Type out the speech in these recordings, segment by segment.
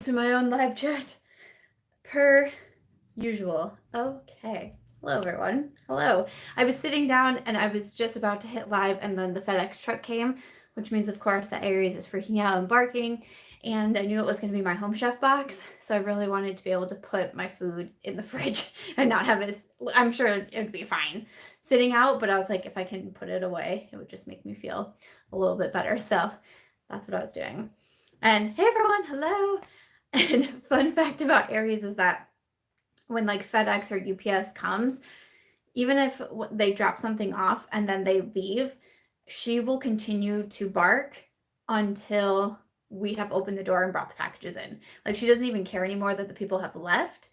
to my own live chat per usual. Okay. Hello, everyone. Hello. I was sitting down and I was just about to hit live, and then the FedEx truck came, which means, of course, that Aries is freaking out and barking. And I knew it was going to be my Home Chef box, so I really wanted to be able to put my food in the fridge and not have it. I'm sure it would be fine sitting out, but I was like, if I can put it away, it would just make me feel a little bit better. So that's what I was doing. And hey, everyone, hello. And fun fact about Aries is that when like FedEx or UPS comes, even if they drop something off and then they leave, she will continue to bark until we have opened the door and brought the packages in. Like, she doesn't even care anymore that the people have left.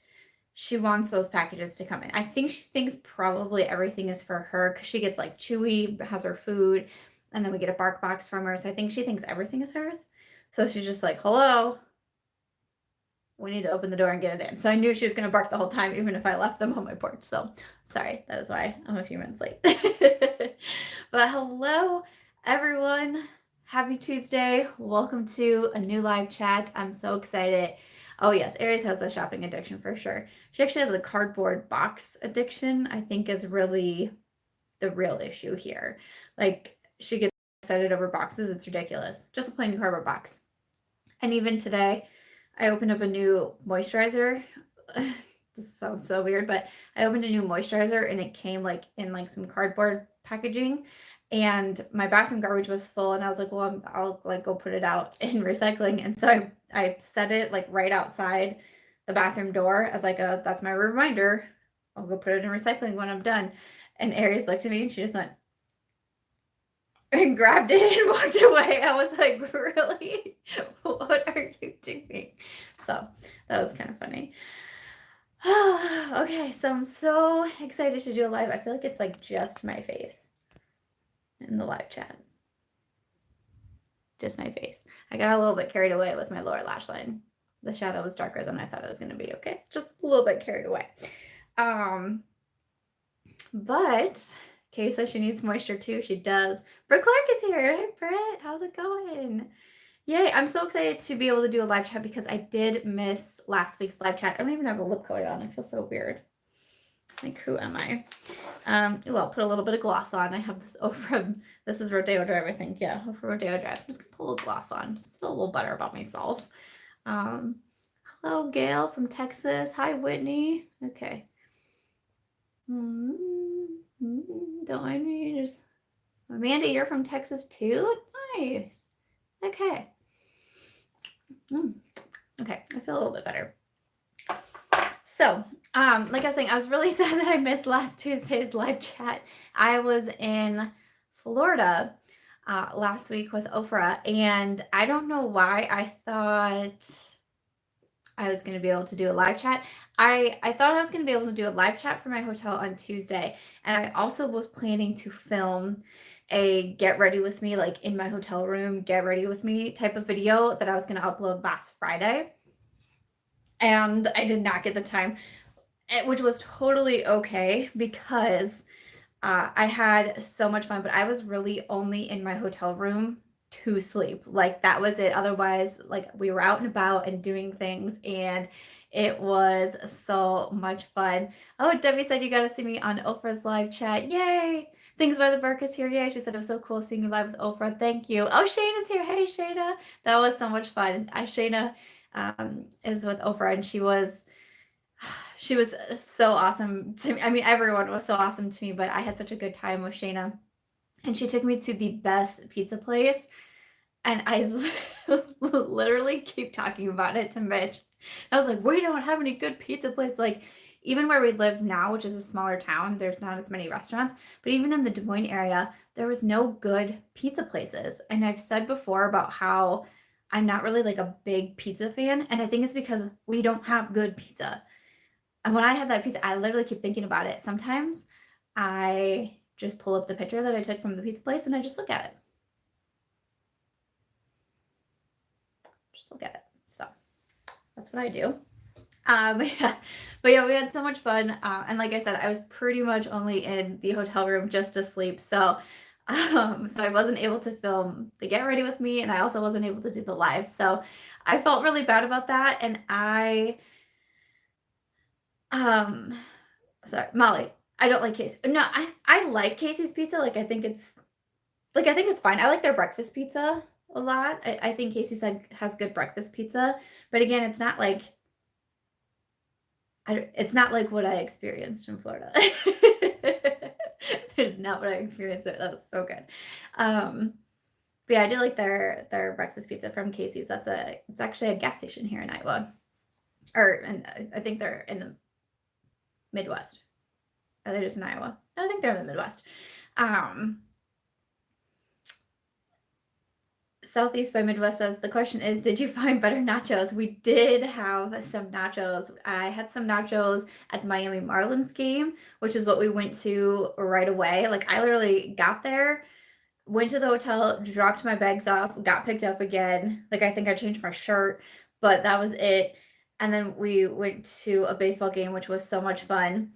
She wants those packages to come in. I think she thinks probably everything is for her because she gets like Chewy, has her food, and then we get a bark box from her. So I think she thinks everything is hers. So she's just like, hello, we need to open the door and get it in. So I knew she was going to bark the whole time, even if I left them on my porch. So sorry, that is why I'm a few minutes late. But hello, everyone. Happy Tuesday. Welcome to a new live chat. I'm so excited. Oh yes, Aries has a shopping addiction for sure. She actually has a cardboard box addiction, I think, is really the real issue here. Like, she gets excited over boxes. It's ridiculous. Just a plain cardboard box. And even today, I opened up a new moisturizer. This sounds so weird, but I opened a new moisturizer and it came like in like some cardboard packaging, and my bathroom garbage was full, and I was like, well, I'll like go put it out in recycling. And so I set it like right outside the bathroom door as like that's my reminder. I'll go put it in recycling when I'm done. And Aries looked at me and she just went and grabbed it and walked away. I was like, really? What are you doing? So that was kind of funny. Okay, so I'm so excited to do a live. I feel like it's like just my face in the live chat. Just my face. I got a little bit carried away with my lower lash line. The shadow was darker than I thought it was going to be. Okay, just a little bit carried away. But Kay says she needs moisture too. She does. Brett Clark is here. Hey, Brett. How's it going? Yay. I'm so excited to be able to do a live chat because I did miss last week's live chat. I don't even have a lip color on. I feel so weird. Like, who am I? Ooh, I'll put a little bit of gloss on. I have this Ofra. This is Rodeo Drive, I think. Yeah, Ofra Rodeo Drive. I'm just going to put a little gloss on. Just feel a little better about myself. Hello, Gail from Texas. Hi, Whitney. Okay. Don't mind me. Just Amanda, you're from Texas too? Nice. Okay. Okay, I feel a little bit better. So, like I was saying, I was really sad that I missed last Tuesday's live chat. I was in Florida last week with Ofra, and I don't know why I thought I was going to be able to do a live chat. I thought I was going to be able to do a live chat for my hotel on Tuesday. And I also was planning to film a get ready with me, like in my hotel room, get ready with me type of video that I was going to upload last Friday. And I did not get the time, which was totally okay because I had so much fun, but I was really only in my hotel room to sleep. Like, that was it. Otherwise, like, we were out and about and doing things, and it was so much fun. Oh, Debbie said you got to see me on Ofra's live chat. Yay! ThingsbytheBerk is here. Yay! She said it was so cool seeing you live with Ofra. Thank you. Oh, Shayna's here. Hey, Shayna. That was so much fun. Shayna is with Ofra, and she was so awesome to me. I mean, everyone was so awesome to me, but I had such a good time with Shayna. And she took me to the best pizza place. And I literally keep talking about it to Mitch. I was like, we don't have any good pizza places. Like, even where we live now, which is a smaller town, there's not as many restaurants. But even in the Des Moines area, there was no good pizza places. And I've said before about how I'm not really like a big pizza fan. And I think it's because we don't have good pizza. And when I had that pizza, I literally keep thinking about it. Sometimes I just pull up the picture that I took from the pizza place and I just look at it. Just look at it. So that's what I do. But yeah, we had so much fun. And like I said, I was pretty much only in the hotel room just to sleep. So So I wasn't able to film the get ready with me, and I also wasn't able to do the live. So I felt really bad about that. And um, sorry, Molly, I don't like Casey. No, I like Casey's pizza. Like, I think it's fine. I like their breakfast pizza a lot. I think Casey's has good breakfast pizza. But again, it's not like, it's not like what I experienced in Florida. It's not what I experienced there. That was so good. But yeah, I do like their breakfast pizza from Casey's. It's actually a gas station here in Iowa. And I think they're in the Midwest. Are they just in Iowa? No, I think they're in the Midwest. Southeast by Midwest says, the question is, did you find better nachos? We did have some nachos. I had some nachos at the Miami Marlins game, which is what we went to right away. Like, I literally got there, went to the hotel, dropped my bags off, got picked up again. Like, I think I changed my shirt, but that was it. And then we went to a baseball game, which was so much fun.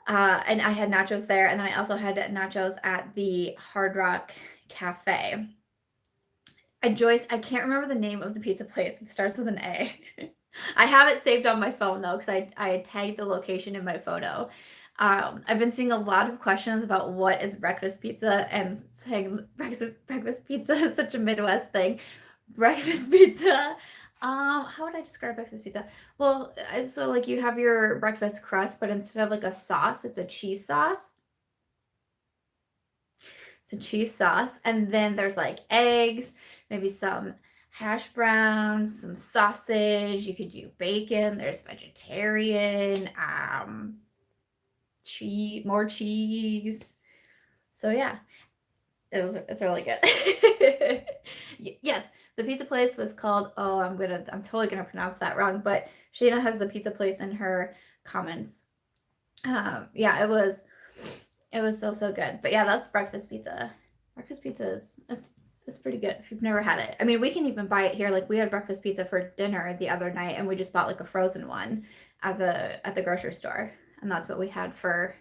And I had nachos there. And then I also had nachos at the Hard Rock Cafe. Joyce, I can't remember the name of the pizza place. It starts with an A. I have it saved on my phone though, because I tagged the location in my photo. I've been seeing a lot of questions about what is breakfast pizza, and saying breakfast pizza is such a Midwest thing. Breakfast pizza. How would I describe breakfast pizza? Well, so like you have your breakfast crust, but instead of like a sauce, it's a cheese sauce. It's a cheese sauce, and then there's like eggs, maybe some hash browns, some sausage. You could do bacon. There's vegetarian, more cheese. So yeah, it's really good. Yes, the pizza place was called, I'm totally gonna pronounce that wrong, but Shayna has the pizza place in her comments. Yeah, it was so good. But yeah, that's breakfast pizza. Breakfast pizza it's pretty good if you've never had it. I mean, we can even buy it here. Like, we had breakfast pizza for dinner the other night, and we just bought like a frozen one at the grocery store, and that's what we had for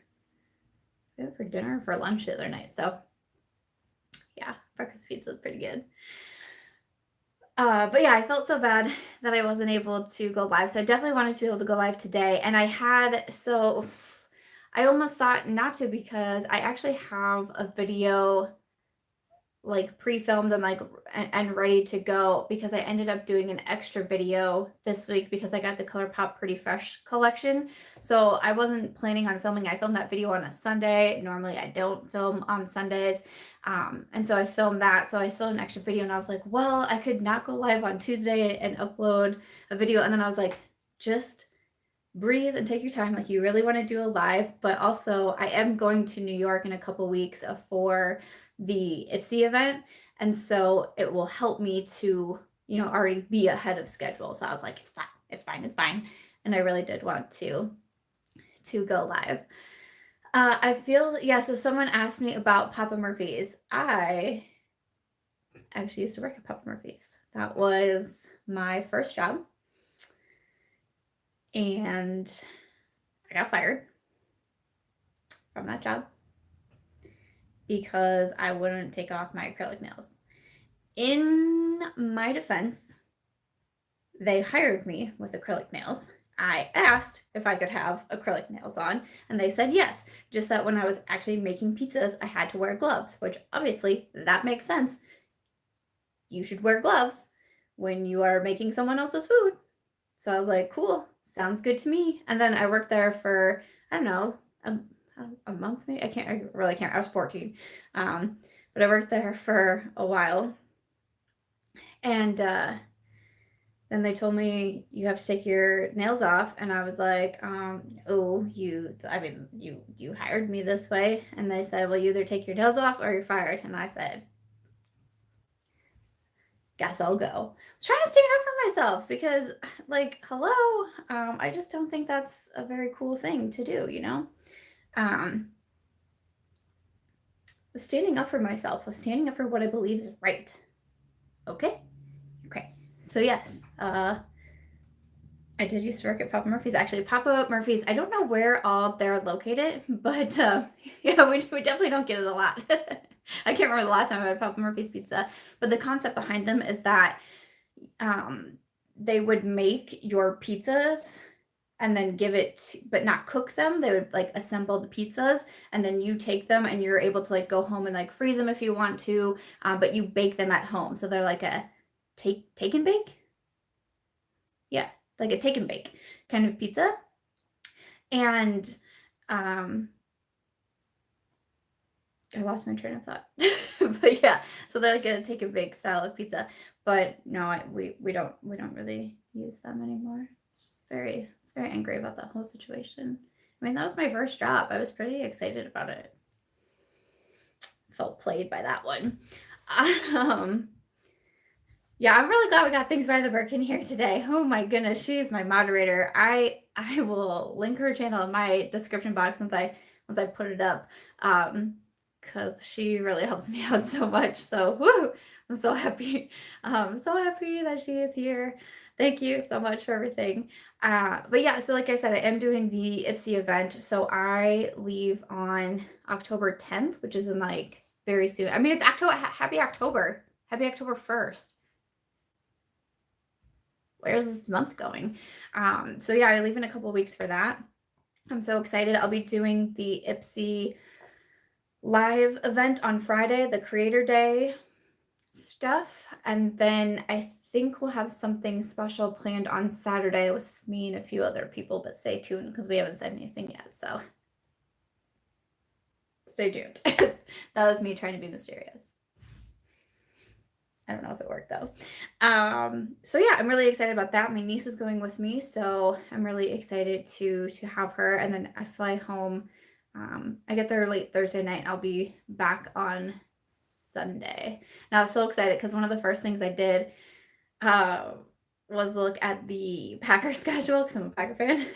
dinner or for lunch the other night. So yeah, breakfast pizza is pretty good. But yeah, I felt so bad that I wasn't able to go live. So I definitely wanted to be able to go live today, and I almost thought not to, because I actually have a video like pre-filmed and ready to go, because I ended up doing an extra video this week because I got the Colourpop Pretty Fresh collection. So I wasn't planning on filming. I filmed that video on a Sunday. Normally I don't film on Sundays. And so I filmed that. So I still had an extra video, and I was like, well, I could not go live on Tuesday and upload a video. And then I was like, just breathe and take your time. Like, you really want to do a live, but also I am going to New York in a couple weeks for the IPSY event, and so it will help me to, already be ahead of schedule. So I was like, it's fine. And I really did want to go live. So someone asked me about Papa Murphy's. I actually used to work at Papa Murphy's. That was my first job, and I got fired from that job because I wouldn't take off my acrylic nails. In my defense, they hired me with acrylic nails. I asked if I could have acrylic nails on, and they said yes. Just that when I was actually making pizzas, I had to wear gloves, which obviously that makes sense. You should wear gloves when you are making someone else's food. So I was like, cool, sounds good to me. And then I worked there for, I don't know, a month maybe. I really can't. I was 14. But I worked there for a while. And then they told me, you have to take your nails off. And I was like, oh, you hired me this way. And they said, well, you either take your nails off or you're fired. And I said, guess I'll go. I was trying to stand up for myself because, like, hello, I just don't think that's a very cool thing to do, was standing up for myself, was standing up for what I believe is right. Okay. So yes, I did used to work at Papa Murphy's. Actually, Papa Murphy's, I don't know where all they're located, but yeah, we definitely don't get it a lot. I can't remember the last time I had Papa Murphy's pizza, but the concept behind them is that they would make your pizzas and then give it to, but not cook them. They would like assemble the pizzas and then you take them and you're able to like go home and like freeze them if you want to, but you bake them at home. So they're like a take and bake. Yeah, like a take and bake kind of pizza. And I lost my train of thought. But yeah, so they're like a take and bake style of pizza. But no, we don't really use them anymore. It's very angry about that whole situation. I mean, that was my first job. I was pretty excited about it. Felt played by that one. Yeah, I'm really glad we got Things by the Birkin here today. Oh my goodness, she's my moderator. I will link her channel in my description box once I put it up. Because she really helps me out so much. So woo, I'm so happy. So happy that she is here. Thank you so much for everything. But yeah, so like I said, I am doing the Ipsy event. So I leave on October 10th, which is in like very soon. I mean, it's October. Happy October. Happy October 1st. Where's this month going? So yeah, I leave in a couple of weeks for that. I'm so excited. I'll be doing the Ipsy live event on Friday, the Creator Day stuff. And then I think we'll have something special planned on Saturday with me and a few other people, but stay tuned because we haven't said anything yet. So stay tuned. That was me trying to be mysterious. I don't know if it worked though. So yeah, I'm really excited about that. My niece is going with me, so I'm really excited to have her. And then I fly home. I get there late Thursday night and I'll be back on Sunday. And I was so excited because one of the first things I did was look at the Packer schedule because I'm a Packer fan.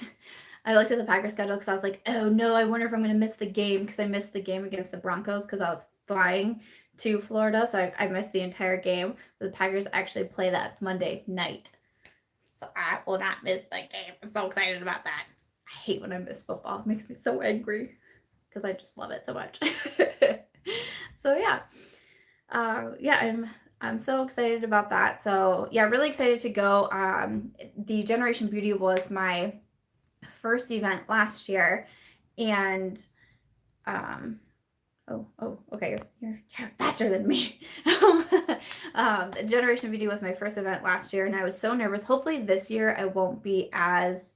I looked at the Packer schedule because I was like, oh no, I wonder if I'm going to miss the game because I missed the game against the Broncos because I was flying to Florida. So I missed the entire game. The Packers actually play that Monday night. So I will not miss the game. I'm so excited about that. I hate when I miss football. It makes me so angry because I just love it so much. So yeah. Yeah, I'm so excited about that. So yeah, really excited to go. The Generation Beauty was my first event last year, and okay, you're faster than me. Generation Beauty was my first event last year, and I was so nervous. Hopefully this year I won't be as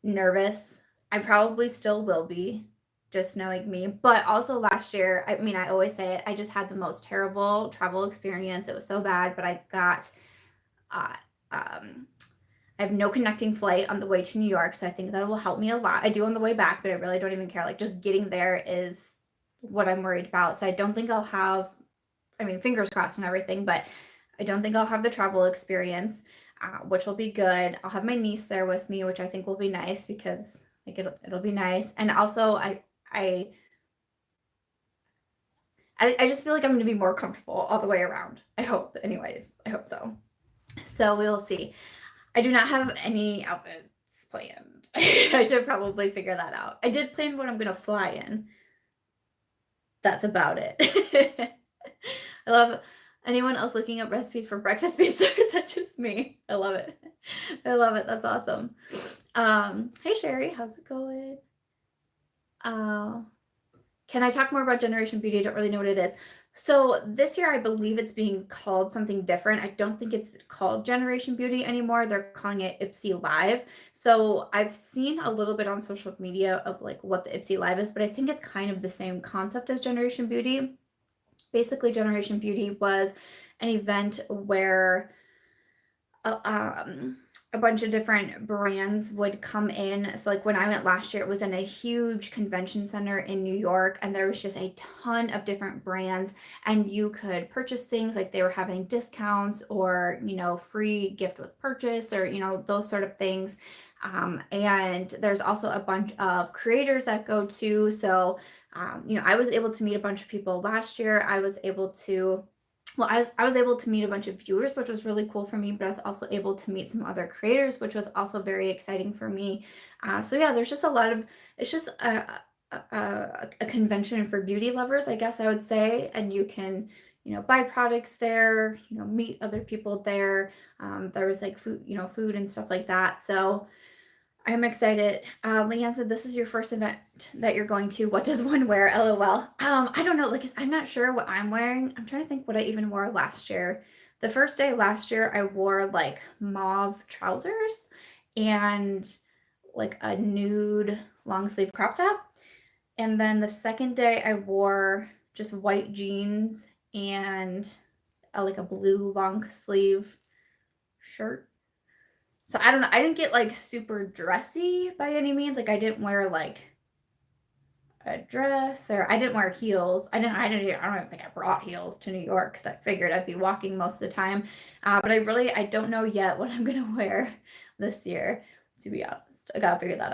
nervous. I probably still will be, just knowing me. But also last year, I mean, I always say it, I just had the most terrible travel experience. It was so bad, but I got, I have no connecting flight on the way to New York, so I think that will help me a lot. I do on the way back, but I really don't even care. Like, just getting there is what I'm worried about. So I don't think I'll have, I mean, fingers crossed and everything, but I don't think I'll have the travel experience, which will be good. I'll have my niece there with me, which I think will be nice because like it'll be nice. And also I just feel like I'm going to be more comfortable all the way around. I hope, anyways. I hope so. So we'll see. I do not have any outfits planned. I should probably figure that out. I did plan what I'm going to fly in. That's about it. I love anyone else looking up recipes for breakfast pizza. Is that just me? I love it. I love it. That's awesome. Hey Sherry, how's it going? Can I talk more about Generation Beauty? I don't really know what it is. So this year, I believe it's being called something different. I don't think it's called Generation Beauty anymore. They're calling it Ipsy Live. So I've seen a little bit on social media of like what the Ipsy Live is, but I think it's kind of the same concept as Generation Beauty. Basically, Generation Beauty was an event where a bunch of different brands would come in. So like when I went last year, it was in a huge convention center in New York, and there was just a ton of different brands, and you could purchase things like they were having discounts or, you know, free gift with purchase or, you know, those sort of things. And there's also a bunch of creators that go to. So, you know, I was able to meet a bunch of people last year. I was able to meet a bunch of viewers, which was really cool for me, but I was also able to meet some other creators, which was also very exciting for me. So yeah, there's just a lot of, it's just a convention for beauty lovers, I guess I would say, and you can, buy products there, meet other people there. There was like food, food and stuff like that. So I'm excited. Leanne said, this is your first event that you're going to. What does one wear? LOL. I don't know. Like, I'm not sure what I'm wearing. I'm trying to think what I even wore last year. The first day last year, I wore like mauve trousers and like a nude long sleeve crop top. And then the second day, I wore just white jeans and like a blue long sleeve shirt. So I don't know. I didn't get like super dressy by any means. Like I didn't wear like a dress, or I didn't wear heels. I don't even think I brought heels to New York because I figured I'd be walking most of the time. But I don't know yet what I'm gonna wear this year, to be honest. I gotta figure that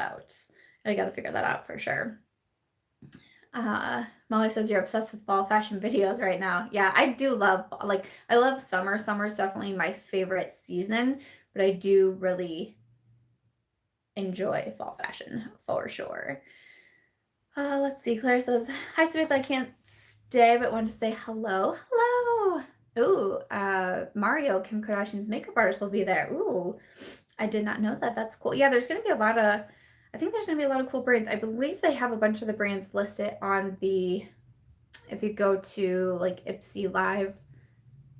out for sure. Molly says you're obsessed with fall fashion videos right now. Yeah, I do love, like, I love summer. Summer is definitely my favorite season, but I do really enjoy fall fashion for sure. Let's see. Claire says, hi, Samantha. I can't stay, but wanted to say hello. Hello. Ooh, Mario, Kim Kardashian's makeup artist, will be there. Ooh, I did not know that. That's cool. Yeah, there's going to be a lot of, I think there's going to be a lot of cool brands. I believe they have a bunch of the brands listed on the, if you go to like Ipsy Live,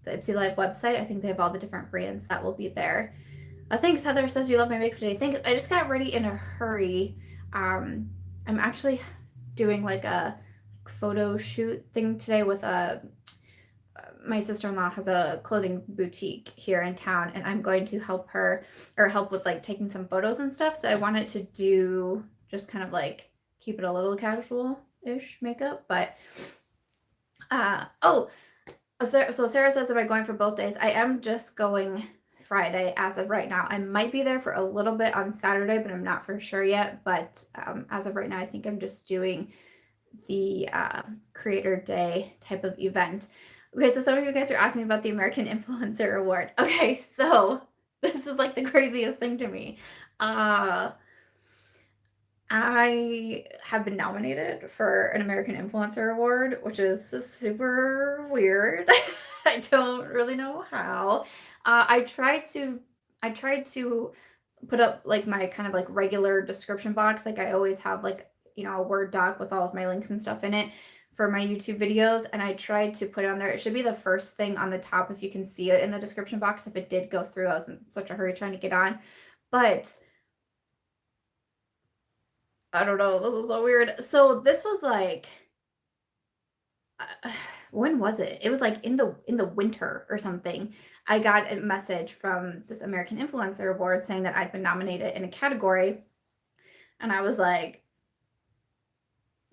the Ipsy Live website, I think they have all the different brands that will be there. Thanks, Heather says you love my makeup today. Thanks. I just got ready in a hurry. I'm actually doing like a photo shoot thing today with my sister-in-law has a clothing boutique here in town, and I'm going to help with like taking some photos and stuff. So I wanted to do just kind of like keep it a little casual-ish makeup, but so Sarah says, am I going for both days? I am just going Friday as of right now. I might be there for a little bit on Saturday, but I'm not for sure yet. But as of right now, I think I'm just doing the Creator Day type of event. Okay, so some of you guys are asking me about the American Influencer Award. Okay, so this is like the craziest thing to me. I have been nominated for an American Influencer Award, which is super weird. I don't really know how. I tried to put up like my kind of like regular description box. Like I always have like, a Word doc with all of my links and stuff in it for my YouTube videos. And I tried to put it on there. It should be the first thing on the top if you can see it in the description box. If it did go through, I was in such a hurry trying to get on. But I don't know. This is so weird. So this was like, when was it? It was like in the winter or something. I got a message from this American Influencer Award saying that I'd been nominated in a category, and I was like,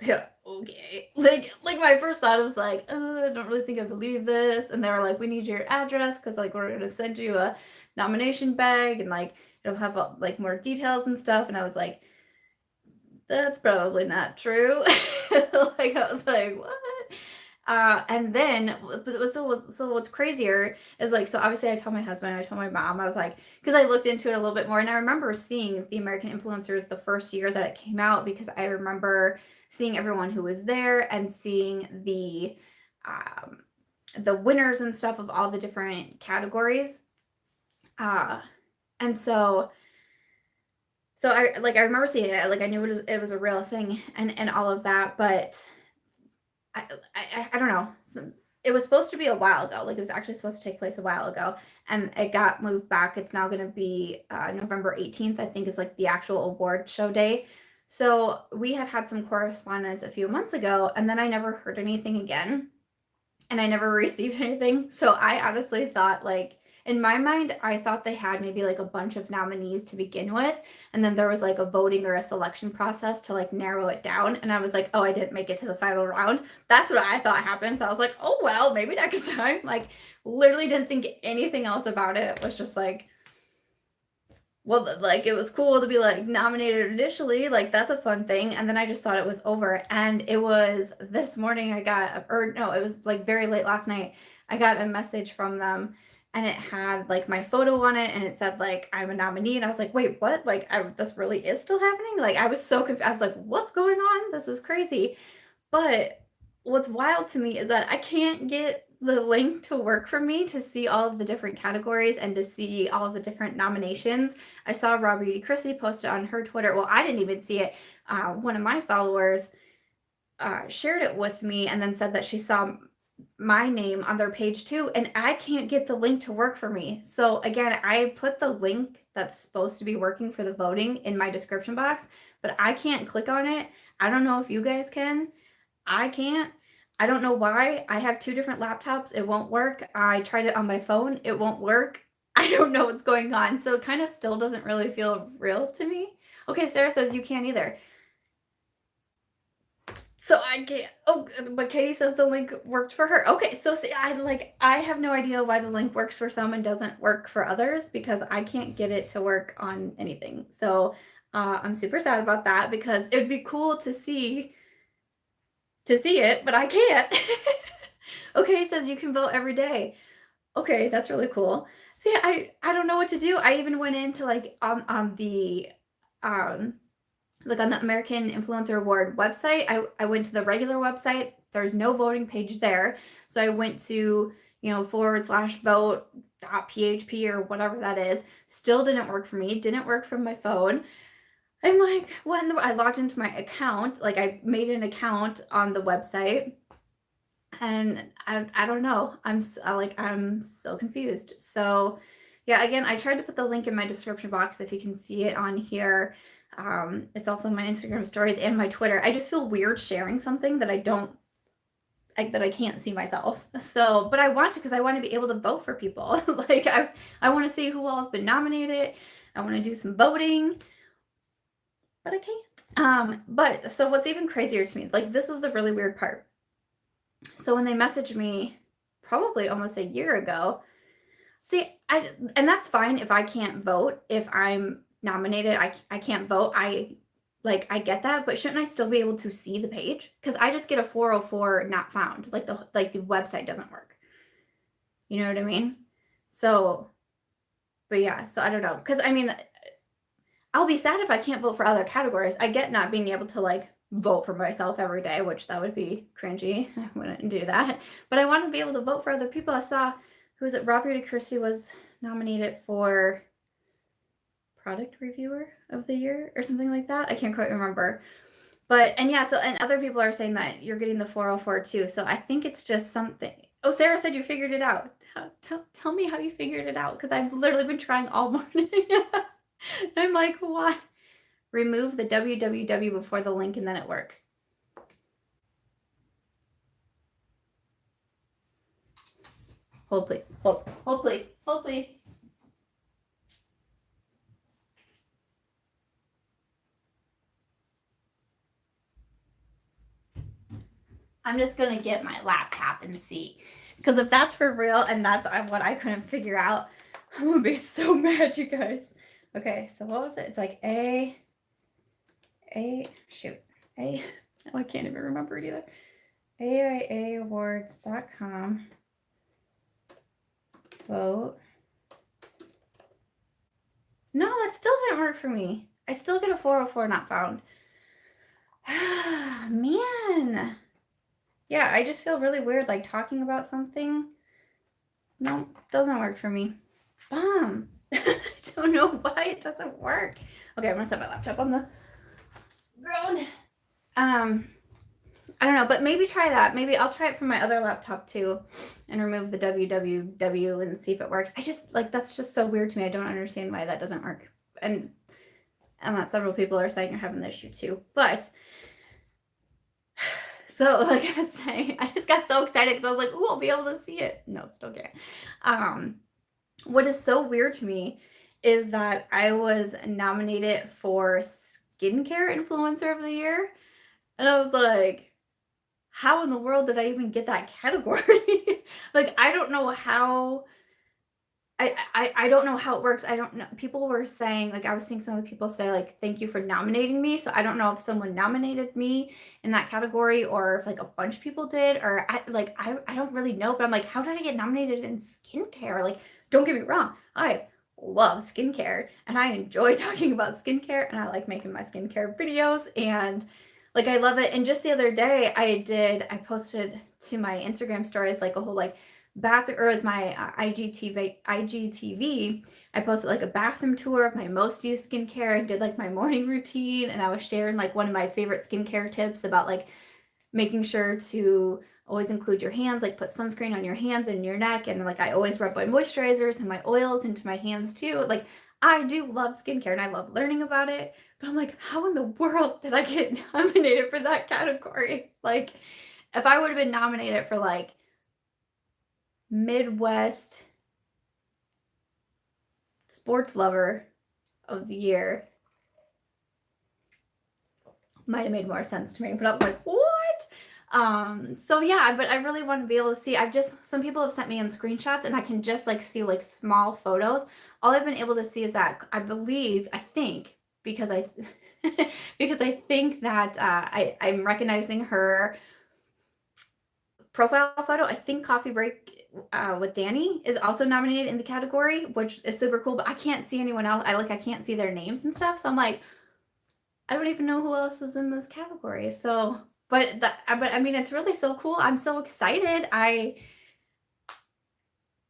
yeah, okay. Like my first thought was like, I don't really think I believe this. And they were like, we need your address because like we're gonna send you a nomination bag and like it'll have like more details and stuff. And I was like, that's probably not true. Like I was like, what? And then so what's crazier is like, so obviously I told my husband, I told my mom, I was like, because I looked into it a little bit more, and I remember seeing the American Influencers the first year that it came out, because I remember seeing everyone who was there and seeing the winners and stuff of all the different categories. And so I remember seeing it, like I knew it was a real thing and all of that, but I don't know. It was supposed to be a while ago. Like it was actually supposed to take place a while ago, and it got moved back. It's now going to be November 18th, I think, is like the actual award show day. So we had some correspondence a few months ago, and then I never heard anything again, and I never received anything. So I honestly thought, like, in my mind, I thought they had maybe like a bunch of nominees to begin with, and then there was like a voting or a selection process to like narrow it down. And I was like, oh, I didn't make it to the final round. That's what I thought happened. So I was like, oh, well, maybe next time. Like, literally didn't think anything else about it. It was just like, well, like it was cool to be like nominated initially. Like, that's a fun thing. And then I just thought it was over. And it was this morning it was like very late last night. I got a message from them and it had like my photo on it, and it said like I'm a nominee, and I was like, wait, what? Like, this really is still happening? Like, I was so confused. I was like, what's going on? This is crazy. But what's wild to me is that I can't get the link to work for me to see all of the different categories and to see all of the different nominations. I saw Raw Beauty Chrissy post it on her Twitter. Well, I didn't even see it. One of my followers shared it with me and then said that she saw my name on their page too, and I can't get the link to work for me. So again, I put the link that's supposed to be working for the voting in my description box, but I can't click on it. I don't know if you guys can. I can't. I don't know why. I have 2 different laptops. It won't work. I tried it on my phone. It won't work. I don't know what's going on. So it kind of still doesn't really feel real to me. Okay, Sarah says you can't either. So I can't. Oh, but Katie says the link worked for her. Okay, so see, I have no idea why the link works for some and doesn't work for others, because I can't get it to work on anything. So I'm super sad about that, because it would be cool to see it, but I can't. Okay, says you can vote every day. Okay, that's really cool. See, I don't know what to do. I even went into like on the like on the American Influencer Award website. I went to the regular website. There's no voting page there. So I went to, /vote.php or whatever that is. Still didn't work for me. Didn't work from my phone. I'm like, when I logged into my account, like I made an account on the website, and I don't know. I'm so confused. So yeah, again, I tried to put the link in my description box if you can see it on here. It's also my Instagram stories and my Twitter. I just feel weird sharing something that that I can't see myself. So, but I want to, because I want to be able to vote for people. Like I want to see who all has been nominated. I want to do some voting, but I can't. But so what's even crazier to me, like this is the really weird part. So when they messaged me probably almost a year ago, and that's fine if I can't vote. If I'm nominated, I can't vote. I get that, but shouldn't I still be able to see the page? Because I just get a 404 not found. Like the website doesn't work. You know what I mean? So, but yeah, so I don't know. Because I mean, I'll be sad if I can't vote for other categories. I get not being able to like vote for myself every day, which that would be cringy. I wouldn't do that. But I want to be able to vote for other people. I saw, who was it? Robert Christie was nominated for Product Reviewer of the Year or something like that. I can't quite remember. But, and yeah, so, and other people are saying that you're getting the 404 too. So I think it's just something. Oh, Sarah said you figured it out. Tell me how you figured it out, because I've literally been trying all morning. I'm like, why? Remove the www before the link and then it works. Hold, please. Hold, please. Hold, please. I'm just going to get my laptop and see. Because if that's for real and that's what I couldn't figure out, I'm going to be so mad, you guys. Okay, so what was it? It's like oh, I can't even remember it either. AIAawards.com. Vote. No, that still didn't work for me. I still get a 404 not found. Man. Yeah, I just feel really weird like talking about something. No, doesn't work for me. I don't know why it doesn't work. Okay, I'm gonna set my laptop on the ground. I don't know, but maybe try that. Maybe I'll try it from my other laptop too and remove the www and see if it works. I just that's just so weird to me. I don't understand why that doesn't work. And that several people are saying you're having the issue too. But so like I was saying, I just got so excited because I was like, ooh, I'll be able to see it. No, still can't. What is so weird to me is that I was nominated for Skincare Influencer of the Year. And I was like, how in the world did I even get that category? Like, I don't know how I don't know how it works. I don't know. People were saying, like, I was seeing some of the people say, like, thank you for nominating me. So I don't know if someone nominated me in that category or if like a bunch of people did, or I don't really know, but I'm like, how did I get nominated in skincare? Like, don't get me wrong. I love skincare and I enjoy talking about skincare and I like making my skincare videos and like, I love it. And just the other day I posted to my Instagram stories, like a whole like bathroom, or as my IGTV, I posted like a bathroom tour of my most used skincare and did like my morning routine. And I was sharing like one of my favorite skincare tips about like making sure to always include your hands, like put sunscreen on your hands and your neck. And like, I always rub my moisturizers and my oils into my hands too. Like, I do love skincare and I love learning about it, but I'm like, how in the world did I get nominated for that category? Like, if I would have been nominated for like Midwest Sports Lover of the Year, might have made more sense to me, but I was like, what? So yeah, but I really want to be able to see. Some people have sent me in screenshots and I can just like see like small photos. All I've been able to see is that I think, because I because I think that I'm recognizing her profile photo. I think Coffee Break with Danny is also nominated in the category, which is super cool, but I can't see anyone else. I can't see their names and stuff. So I'm like, I don't even know who else is in this category. So, but I mean, it's really so cool. I'm so excited. I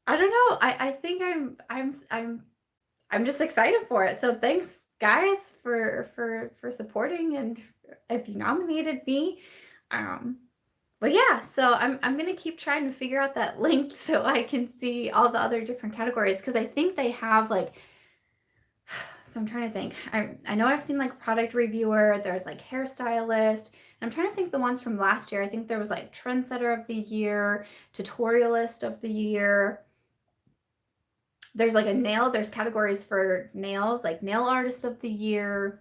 don't know. I think I'm just excited for it. So thanks guys for supporting and if you nominated me. But yeah, so I'm gonna keep trying to figure out that link so I can see all the other different categories, because I think they have like, so I'm trying to think. I know I've seen like product reviewer, there's like hairstylist, and I'm trying to think the ones from last year. I think there was like trendsetter of the year, tutorialist of the year. There's like there's categories for nails, like nail artist of the year.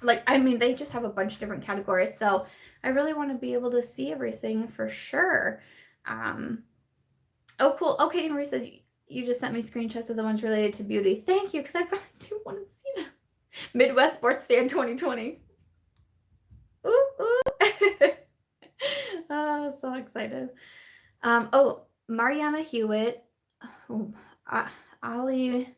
Like, I mean, they just have a bunch of different categories. So I really want to be able to see everything for sure. Oh, cool. Oh, Katie Marie says you just sent me screenshots of the ones related to beauty. Thank you, because I really do want to see them. Midwest Sports Stand 2020. Ooh, ooh. Oh, so excited. Oh, Mariana Hewitt. Oh, Ali,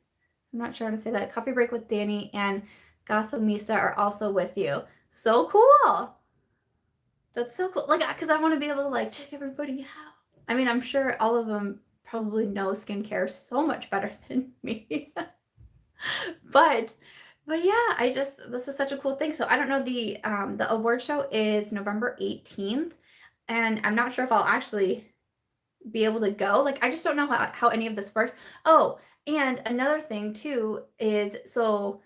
I'm not sure how to say that. Coffee Break with Danny and Gothamista are also with you. So cool. That's so cool. Like, because I want to be able to like check everybody out. I mean, I'm sure all of them probably know skincare so much better than me. but yeah, this is such a cool thing. So I don't know, the award show is November 18th, and I'm not sure if I'll actually be able to go. Like, I just don't know how any of this works. Oh, and another thing too is, so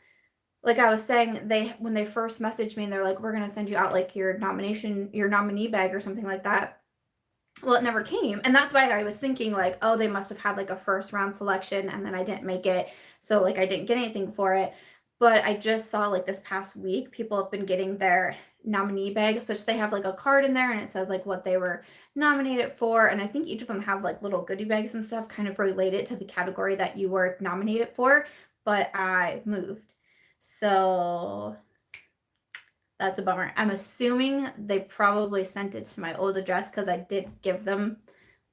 like I was saying, when they first messaged me and they're like, we're gonna send you out like your nominee bag or something like that. Well, it never came. And that's why I was thinking like, oh, they must have had like a first round selection and then I didn't make it. So like I didn't get anything for it. But I just saw like this past week, people have been getting their nominee bags, which they have like a card in there and it says like what they were nominated for. And I think each of them have like little goodie bags and stuff kind of related to the category that you were nominated for. But I moved. So that's a bummer. I'm assuming they probably sent it to my old address because I did give them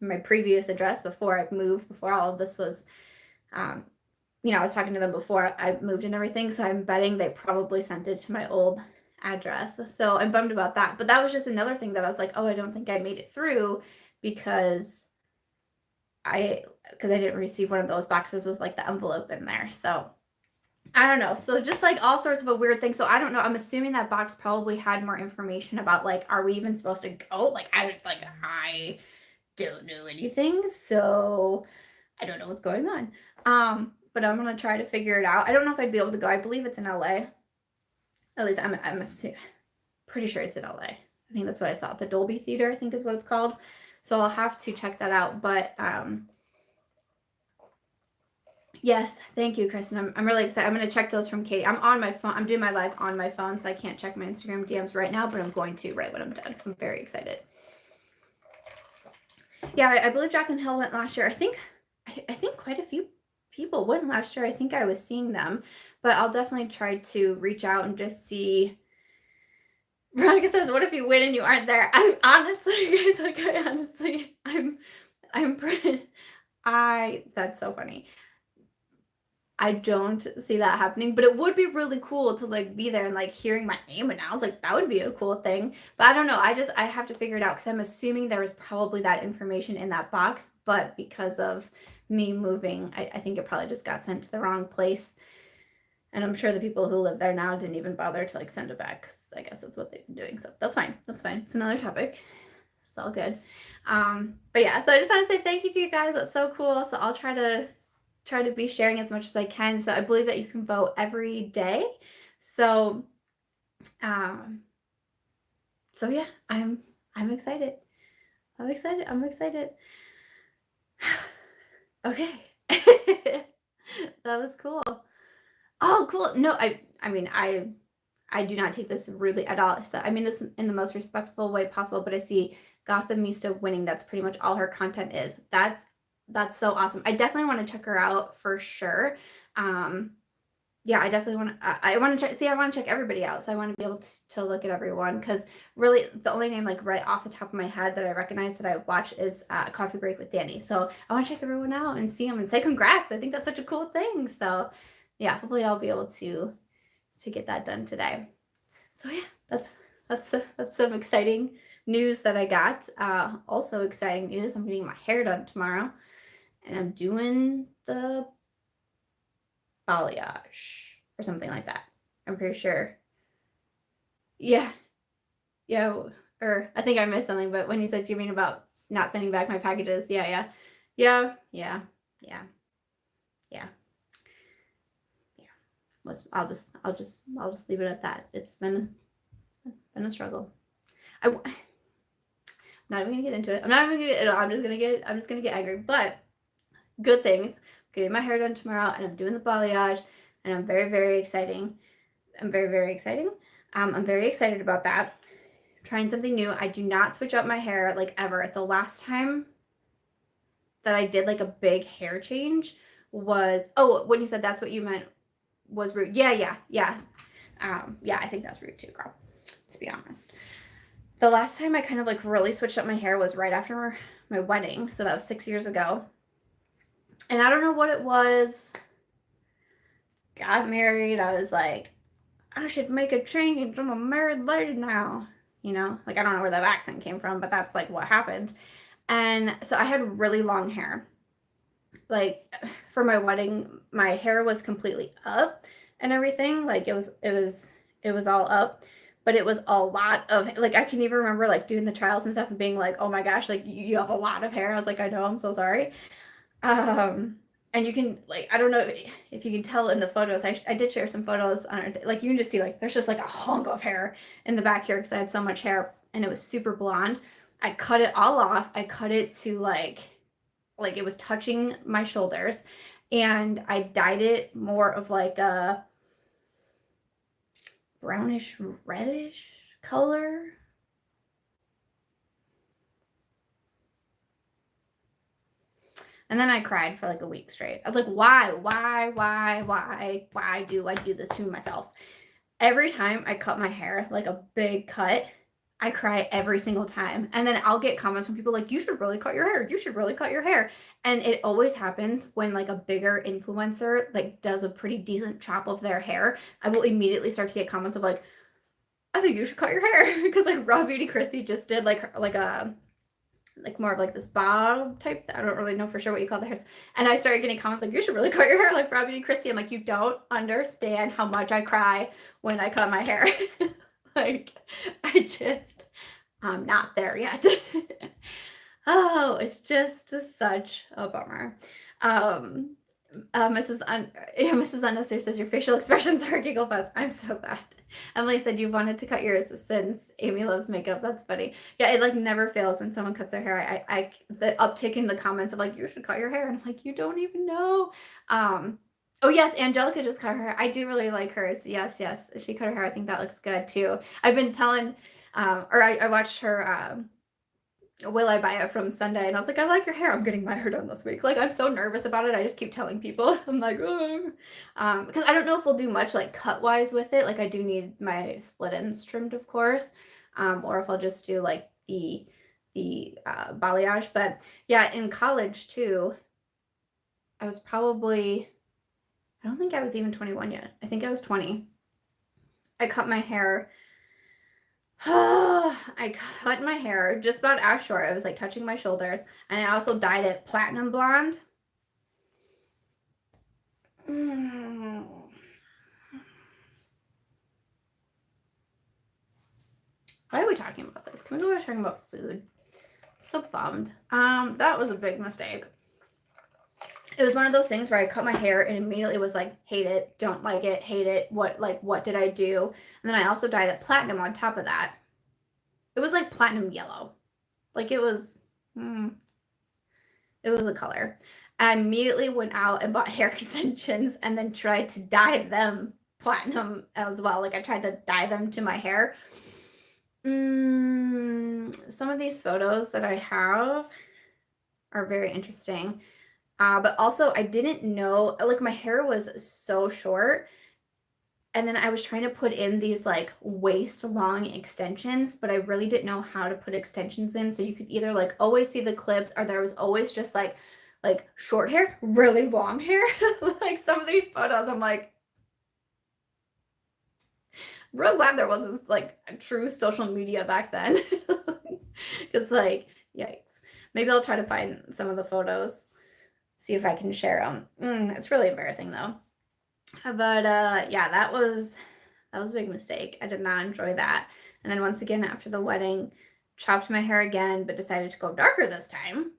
my previous address before I moved, before all of this was, I was talking to them before I moved and everything. So I'm betting they probably sent it to my old address. So I'm bummed about that. But that was just another thing that I was like, oh, I don't think I made it through because I didn't receive one of those boxes with like the envelope in there. So I don't know. So just like all sorts of a weird thing. So I don't know. I'm assuming that box probably had more information about like, are we even supposed to go? Like, I don't know anything. So I don't know what's going on. But I'm going to try to figure it out. I don't know if I'd be able to go. I believe it's in LA. At least I'm pretty sure it's in LA. I think that's what I saw. The Dolby Theater, I think is what it's called. So I'll have to check that out. But, yes, thank you, Kristen. I'm really excited. I'm going to check those from Katie. I'm on my phone. I'm doing my live on my phone, so I can't check my Instagram DMs right now, but I'm going to right when I'm done because I'm very excited. Yeah, I believe Jaclyn Hill went last year. I think quite a few people went last year. I think I was seeing them, but I'll definitely try to reach out and just see. Veronica says, "What if you win and you aren't there?" I'm honestly, guys, like I honestly, I'm pretty. That's so funny. I don't see that happening, but it would be really cool to like be there and like hearing my name announced. Like that would be a cool thing. But I don't know. I have to figure it out because I'm assuming there was probably that information in that box, but because of me moving, I think it probably just got sent to the wrong place. And I'm sure the people who live there now didn't even bother to like send it back because I guess that's what they've been doing. So that's fine. That's fine. It's another topic. It's all good. But yeah, so I just want to say thank you to you guys. That's so cool. So I'll try to be sharing as much as I can. So I believe that you can vote every day. So so yeah, I'm excited. I'm excited. Okay. That was cool. Oh, cool. No, I mean, I do not take this rudely at all. So, I mean this in the most respectful way possible, but I see Gothamista winning. That's pretty much all her content is. That's so awesome. I definitely want to check her out for sure. Yeah, I definitely want to, I want to check, see, I want to check everybody out. So I want to be able to look at everyone because really the only name like right off the top of my head that I recognize that I've watched is Coffee Break with Danny. So I want to check everyone out and see them and say congrats. I think that's such a cool thing. So yeah, hopefully I'll be able to get that done today. So yeah, that's some exciting news that I got. Also exciting news, I'm getting my hair done tomorrow and I'm doing the balayage or something like that. I'm pretty sure. Yeah. Yeah. Or I think I missed something, but when you said, you mean about not sending back my packages? Yeah. I'll just leave it at that. It's been a struggle. I'm not even gonna get into it. I'm just gonna get angry. But good things. I'm getting my hair done tomorrow, and I'm doing the balayage, and I'm very, very exciting. I'm very, very exciting. I'm very excited about that. Trying something new. I do not switch up my hair like ever. The last time that I did like a big hair change was, oh, when you said that's what you meant was rude. Yeah. I think that's rude too, girl, to be honest. The last time I kind of like really switched up my hair was right after my wedding. So that was 6 years ago. And I don't know what it was. Got married. I was like, I should make a change. I'm a married lady now. You know, like I don't know where that accent came from, but that's like what happened. And so I had really long hair. Like for my wedding, my hair was completely up and everything. Like it was all up, but it was a lot of like I can even remember like doing the trials and stuff and being like, oh my gosh, like you have a lot of hair. I was like, I know, I'm so sorry. And you can like I don't know if you can tell in the photos. I did share some photos on our, like you can just see like there's just like a hunk of hair in the back here because I had so much hair and it was super blonde. I cut it all off. I cut it to like it was touching my shoulders, and I dyed it more of like a brownish reddish color. And then I cried for like a week straight. I was like, why do I do this to myself? Every time I cut my hair, like a big cut, I cry every single time. And then I'll get comments from people like, you should really cut your hair. You should really cut your hair. And it always happens when like a bigger influencer like does a pretty decent chop of their hair. I will immediately start to get comments of like, I think you should cut your hair. Because like Raw Beauty Christy just did like a like more of like this bob type. I don't really know for sure what you call the hairs. And I started getting comments like, you should really cut your hair like Raw Beauty Christy. I'm like, you don't understand how much I cry when I cut my hair. Like, I'm not there yet. Oh, it's just such a bummer. Mrs. Unnecessary says your facial expressions are a giggle fest. I'm so glad. Emily said you wanted to cut yours since Amy loves makeup. That's funny. Yeah, it like never fails when someone cuts their hair. I the uptick in the comments of like, you should cut your hair. And I'm like, you don't even know. Oh yes, Angelica just cut her hair. I do really like hers. Yes, she cut her hair. I think that looks good too. I've been telling, or I watched her will I buy it from Sunday? And I was like, I like your hair. I'm getting my hair done this week. Like, I'm so nervous about it. I just keep telling people. I'm like, oh. Because I don't know if we'll do much like cut wise with it. Like, I do need my split ends trimmed, of course. Or if I'll just do like the balayage. But yeah, in college too, I was probably, I don't think I was even 21 yet. I think I was 20. I cut my hair. I cut my hair just about as short. It was like touching my shoulders. And I also dyed it platinum blonde. Why are we talking about this? Can we go talking about food? I'm so bummed. That was a big mistake. It was one of those things where I cut my hair and immediately was like, hate it, don't like it, hate it. What did I do? And then I also dyed it platinum on top of that. It was like platinum yellow. Like it was a color. I immediately went out and bought hair extensions and then tried to dye them platinum as well. Like I tried to dye them to my hair. Some of these photos that I have are very interesting. But also I didn't know, like my hair was so short. And then I was trying to put in these like waist long extensions, but I really didn't know how to put extensions in. So you could either like always see the clips, or there was always just like short hair, really long hair. Like some of these photos, I'm like, real glad there was this like true social media back then. Because like, yikes. Maybe I'll try to find some of the photos, see if I can share them. It's really embarrassing though. But yeah, that was a big mistake. I did not enjoy that. And then once again after the wedding, chopped my hair again, but decided to go darker this time.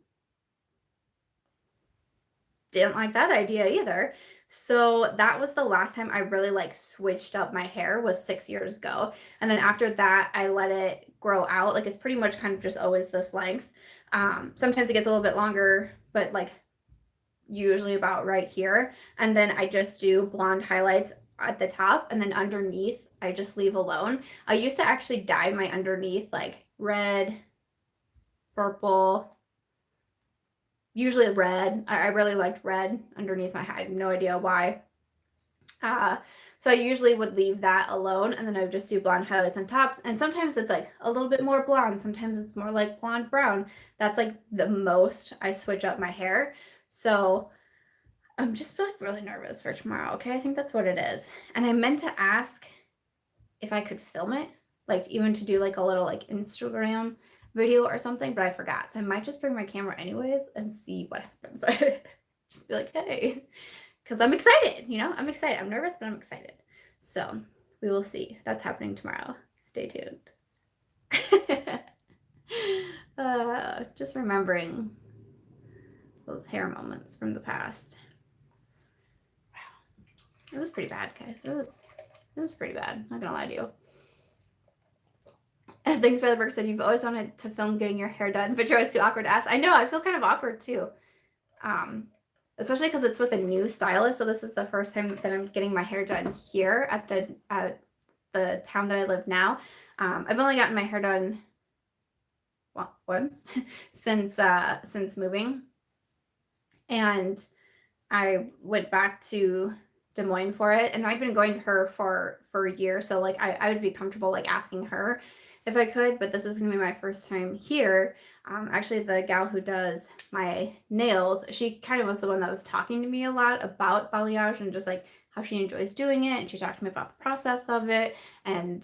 Didn't like that idea either. So that was the last time I really like switched up my hair, was 6 years ago. And then after that, I let it grow out. Like it's pretty much kind of just always this length. Sometimes it gets a little bit longer, but like usually about right here. And then I just do blonde highlights at the top, and then underneath I just leave alone. I used to actually dye my underneath like red, purple, usually red. I really liked red underneath my head. I have no idea why. So I usually would leave that alone, and then I would just do blonde highlights on top. And sometimes it's like a little bit more blonde. Sometimes it's more like blonde brown. That's like the most I switch up my hair. So I'm just like really nervous for tomorrow. Okay, I think that's what it is. And I meant to ask if I could film it, like even to do like a little like Instagram video or something, but I forgot. So I might just bring my camera anyways and see what happens. Just be like, hey, because I'm excited, you know, I'm excited. I'm nervous, but I'm excited. So we will see. That's happening tomorrow. Stay tuned. Just remembering those hair moments from the past. Wow. It was pretty bad, guys. It was pretty bad. Not gonna lie to you. ThingsbytheBerk said you've always wanted to film getting your hair done, but you're always too awkward to ask. I know, I feel kind of awkward too. Especially because it's with a new stylist. So this is the first time that I'm getting my hair done here at the town that I live now. I've only gotten my hair done once since moving. And I went back to Des Moines for it, and I've been going to her for a year. So like I would be comfortable like asking her if I could, but this is gonna be my first time here. Actually the gal who does my nails, she kind of was the one that was talking to me a lot about balayage and just like how she enjoys doing it. And she talked to me about the process of it. And,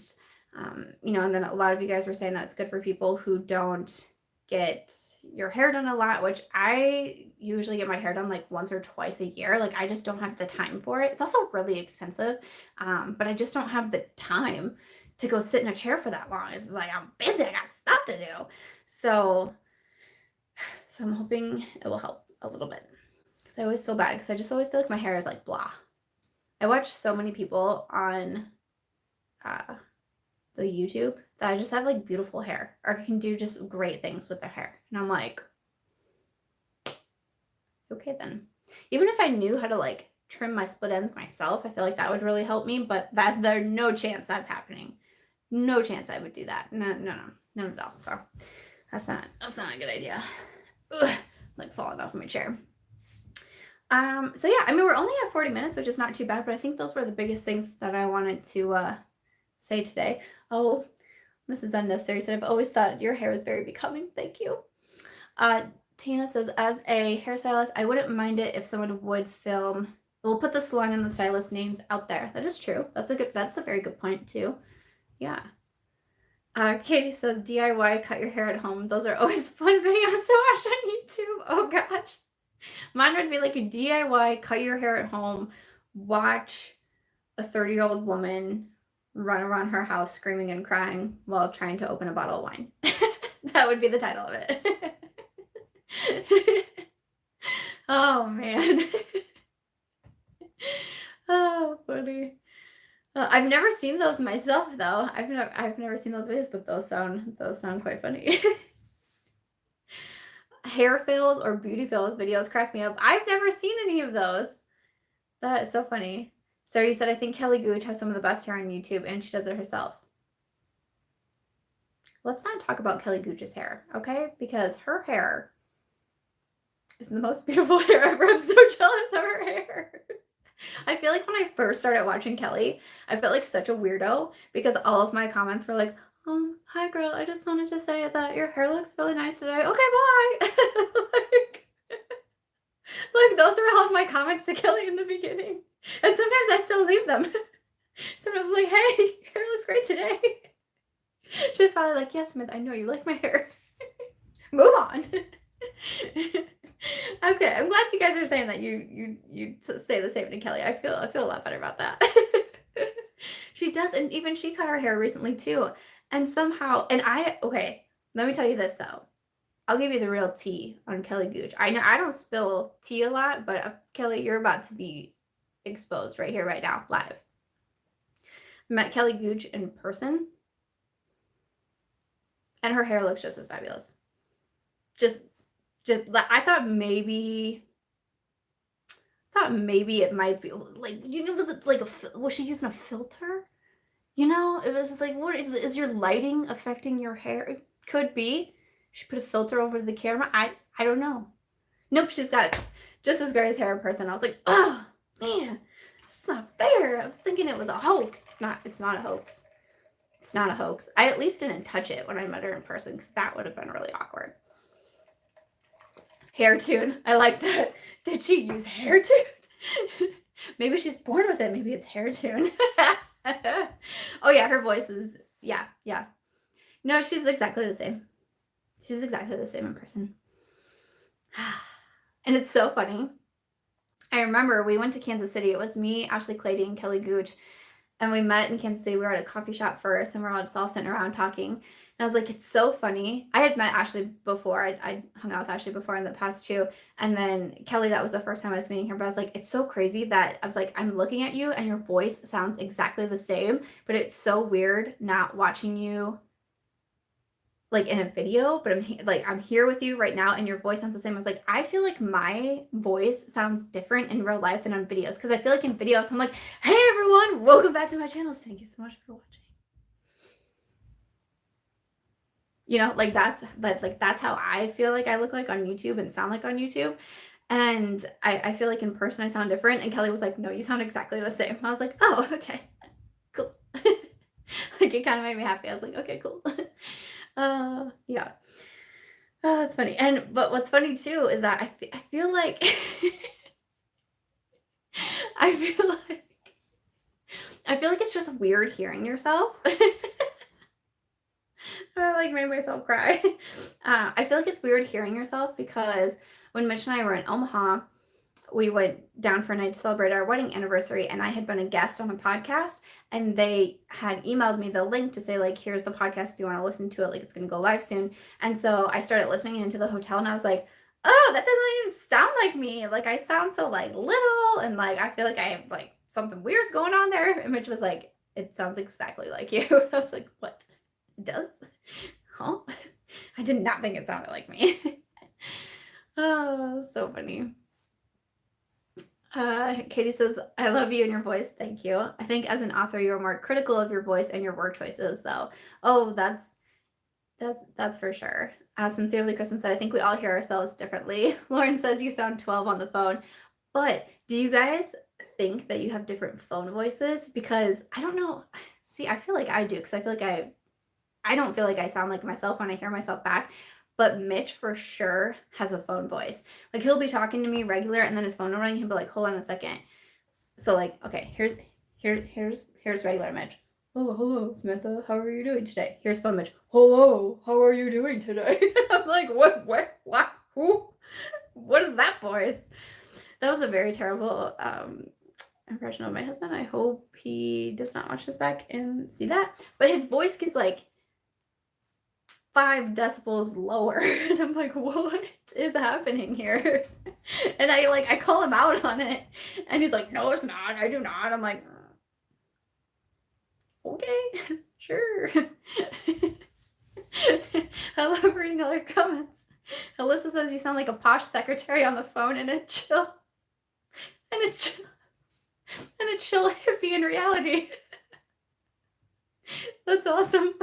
you know, and then a lot of you guys were saying that it's good for people who don't get your hair done a lot, which I usually get my hair done like once or twice a year. Like I just don't have the time for it. It's also really expensive, but I just don't have the time to go sit in a chair for that long. It's like I'm busy, I got stuff to do. So I'm hoping it will help a little bit, because I always feel bad, because I just always feel like my hair is like blah. I watch so many people on the YouTube that I just have like beautiful hair, or can do just great things with their hair, and I'm like, okay then. Even if I knew how to like trim my split ends myself, I feel like that would really help me, but there's no chance that's happening. No chance I would do that. No, not at all. So That's not a good idea. Ugh, I'm like falling off of my chair. So yeah, I mean, we're only at 40 minutes, which is not too bad, but I think those were the biggest things that I wanted to say today. Oh, this is unnecessary. Said, I've always thought your hair is very becoming. Thank you. Tina says, as a hairstylist, I wouldn't mind it if someone would film. We'll put the salon and the stylist names out there. That is true. That's a very good point too. Yeah. Katie says, DIY, cut your hair at home. Those are always fun videos to watch on YouTube. Oh gosh. Mine would be like a DIY, cut your hair at home, watch a 30-year-old woman run around her house screaming and crying while trying to open a bottle of wine. That would be the title of it. Oh man. Oh, funny. I've never seen those myself though. I've never seen those videos, but those sound quite funny. Hair fails or beauty fails videos crack me up. I've never seen any of those. That is so funny. So you said, I think Kelly Gooch has some of the best hair on YouTube and she does it herself. Let's not talk about Kelly Gooch's hair, okay? Because her hair is the most beautiful hair ever. I'm so jealous of her hair. I feel like when I first started watching Kelly, I felt like such a weirdo because all of my comments were like, hi girl, I just wanted to say that your hair looks really nice today. Okay, bye. like those are all of my comments to Kelly in the beginning. And sometimes I still leave them. Sometimes I'm like, hey, your hair looks great today. She's finally like, yes, Smith, I know you like my hair. Move on. Okay, I'm glad you guys are saying that you say the same to Kelly. I feel a lot better about that. She does, and even she cut her hair recently too. And somehow, okay, let me tell you this though. I'll give you the real tea on Kelly Gooch. I know I don't spill tea a lot, but Kelly, you're about to be exposed right here, right now, live. Met Kelly Gooch in person, and her hair looks just as fabulous. Just I thought maybe it might be like, was it like was she using a filter? It was like, what is your lighting affecting your hair? It could be. She put a filter over the camera. I don't know. Nope, she's got just as great as hair in person. I was like, oh man, it's not fair. I was thinking it was a hoax. It's not a hoax. It's not a hoax. I at least didn't touch it when I met her in person because that would have been really awkward. Hair tune. I like that. Did she use hair tune? Maybe she's born with it. Maybe it's hair tune. Oh yeah, her voice is, yeah. No, she's exactly the same. She's exactly the same in person. And it's so funny. I remember we went to Kansas City. It was me, Ashley Clady, and Kelly Gooch. And we met in Kansas City. We were at a coffee shop first, and we're all just all sitting around talking. And I was like, it's so funny. I had met Ashley before. I hung out with Ashley before in the past too. And then Kelly, that was the first time I was meeting her. But I was like, it's so crazy that I was like, I'm looking at you and your voice sounds exactly the same. But it's so weird not watching you like in a video, but I'm here with you right now and your voice sounds the same. I was like, I feel like my voice sounds different in real life than on videos, because I feel like in videos I'm like, hey everyone, welcome back to my channel, thank you so much for watching. That's how I feel like I look like on YouTube and sound like on YouTube. And I feel like in person I sound different. And Kelly was like, no, you sound exactly the same. I was like, oh, okay, cool. Like, it kind of made me happy. I was like, okay, cool. Yeah. Oh, that's funny. But what's funny too is that I feel like I feel like it's just weird hearing yourself. I like made myself cry. I feel like it's weird hearing yourself because when Mitch and I were in Omaha, we went down for a night to celebrate our wedding anniversary, and I had been a guest on a podcast, and they had emailed me the link to say, like, here's the podcast if you want to listen to it, like, it's going to go live soon. And so I started listening into the hotel, and I was like, oh, that doesn't even sound like me. Like, I sound so, like, little, and, like, I feel like I have, like, something weird's going on there. And Mitch was like, it sounds exactly like you. I was like, what? It does? Huh? I did not think it sounded like me. Oh, so funny. Katie says, I love you and your voice. Thank you. I think as an author, you're more critical of your voice and your word choices, though. Oh, that's for sure. Sincerely, Kristen said, I think we all hear ourselves differently. Lauren says you sound 12 on the phone. But do you guys think that you have different phone voices? Because I don't know. See, I feel like I do, because I feel like I don't feel like I sound like myself when I hear myself back. But Mitch for sure has a phone voice. Like, he'll be talking to me regular, and then his phone will ring. He'll be like, hold on a second. So like, okay, here's regular Mitch. Oh, hello, Samantha. How are you doing today? Here's phone Mitch. Hello, how are you doing today? I'm like, what, who? What is that voice? That was a very terrible impression of my husband. I hope he does not watch this back and see that. But his voice gets like 5 decibels lower. And I'm like, what is happening here? And I call him out on it. And he's like, no, it's not. I do not. I'm like, okay, sure. I love reading all your comments. Alyssa says you sound like a posh secretary on the phone and a chill hippie in reality. That's awesome.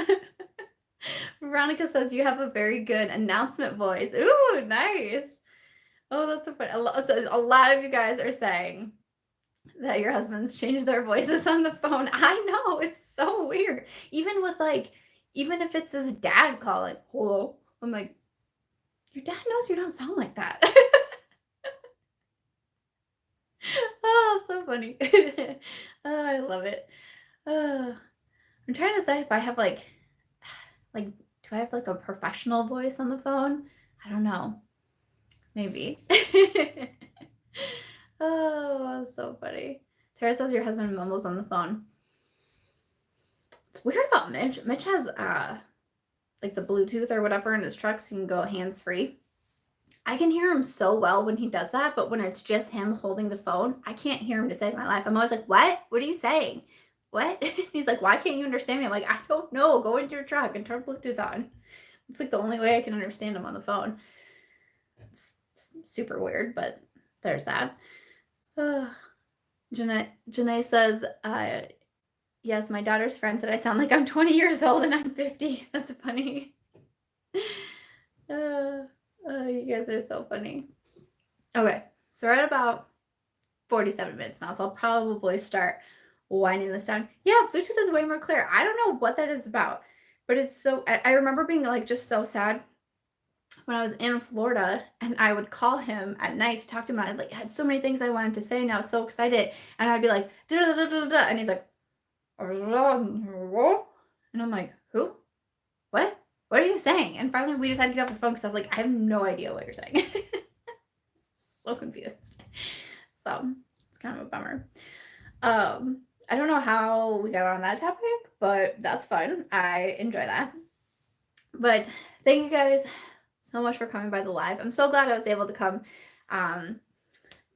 Veronica says you have a very good announcement voice. Ooh, nice. Oh, that's so funny. A lot of you guys are saying that your husbands change their voices on the phone. I know, it's so weird. Even if it's his dad calling, hello, I'm like, your dad knows you don't sound like that. Oh, so funny. Oh, I love it. I'm trying to decide if I have do I have like a professional voice on the phone? I don't know. Maybe. Oh, so funny. Tara says your husband mumbles on the phone. It's weird about Mitch. Mitch has like the Bluetooth or whatever in his truck, so you can go hands-free. I can hear him so well when he does that, but when it's just him holding the phone, I can't hear him to save my life. I'm always like, what? What are you saying? What? He's like, why can't you understand me? I'm like, I don't know. Go into your truck and turn Bluetooth on. It's like the only way I can understand him on the phone. It's super weird, but there's that. Janae says, yes, my daughter's friend said I sound like I'm 20 years old and I'm 50. That's funny. You guys are so funny. Okay, so we're at about 47 minutes now, so I'll probably start winding this down. Yeah, Bluetooth is way more clear. I don't know what that is about, but it's so, I remember being like just so sad when I was in Florida and I would call him at night to talk to him. And I had so many things I wanted to say and I was so excited. And I'd be like, da da da da da, and he's like, and I'm like, who? What? What are you saying? And finally we just had to get off the phone because I was like, I have no idea what you're saying. So confused. So it's kind of a bummer. I don't know how we got on that topic, but that's fun. I enjoy that. But thank you guys so much for coming by the live. I'm so glad I was able to come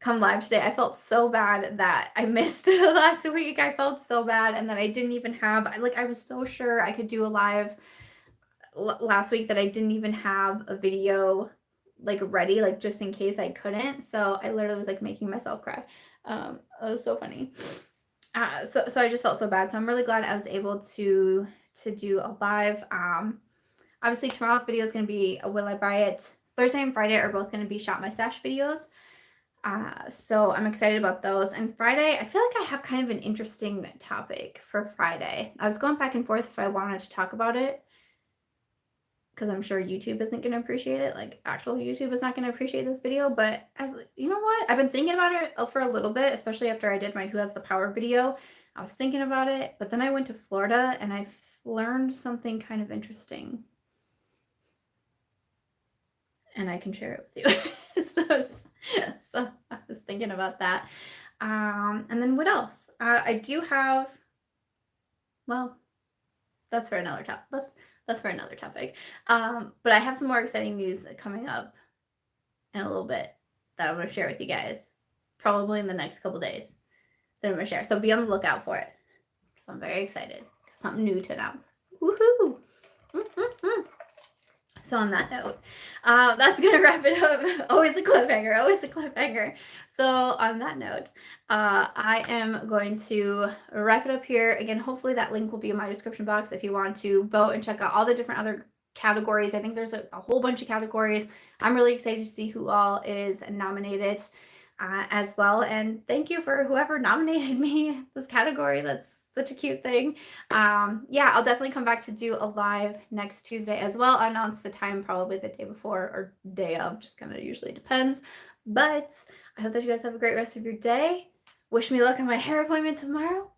live today. I felt so bad that I missed last week. I felt so bad, and that I didn't even have, I was so sure I could do a live last week that I didn't even have a video ready, just in case I couldn't. So I literally was making myself cry. It was so funny. So I just felt so bad. So I'm really glad I was able to do a live. Obviously tomorrow's video is going to be a Will I Buy It. Thursday and Friday are both going to be Shop My Stash videos. So I'm excited about those. And Friday, I feel like I have kind of an interesting topic for Friday. I was going back and forth if I wanted to talk about it, because I'm sure YouTube isn't going to appreciate it. Actual YouTube is not going to appreciate this video. But you know what? I've been thinking about it for a little bit, especially after I did my Who Has the Power video. I was thinking about it, but then I went to Florida and I learned something kind of interesting. And I can share it with you. So I was thinking about that. And then what else? I do have, well, that's for another topic. That's for another topic. But I have some more exciting news coming up in a little bit that I'm going to share with you guys, probably in the next couple days that I'm going to share. So be on the lookout for it, because I'm very excited. Something new to announce. Woohoo! So on that note, that's going to wrap it up. Always a cliffhanger, always a cliffhanger. So on that note, I am going to wrap it up here. Again, hopefully that link will be in my description box if you want to vote and check out all the different other categories. I think there's a whole bunch of categories. I'm really excited to see who all is nominated as well. And thank you for whoever nominated me this category. That's such a cute thing. Yeah, I'll definitely come back to do a live next Tuesday as well. I'll announce the time probably the day before or day of, just kind of usually depends. But I hope that you guys have a great rest of your day. Wish me luck on my hair appointment tomorrow.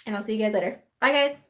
And I'll see you guys later. Bye, guys.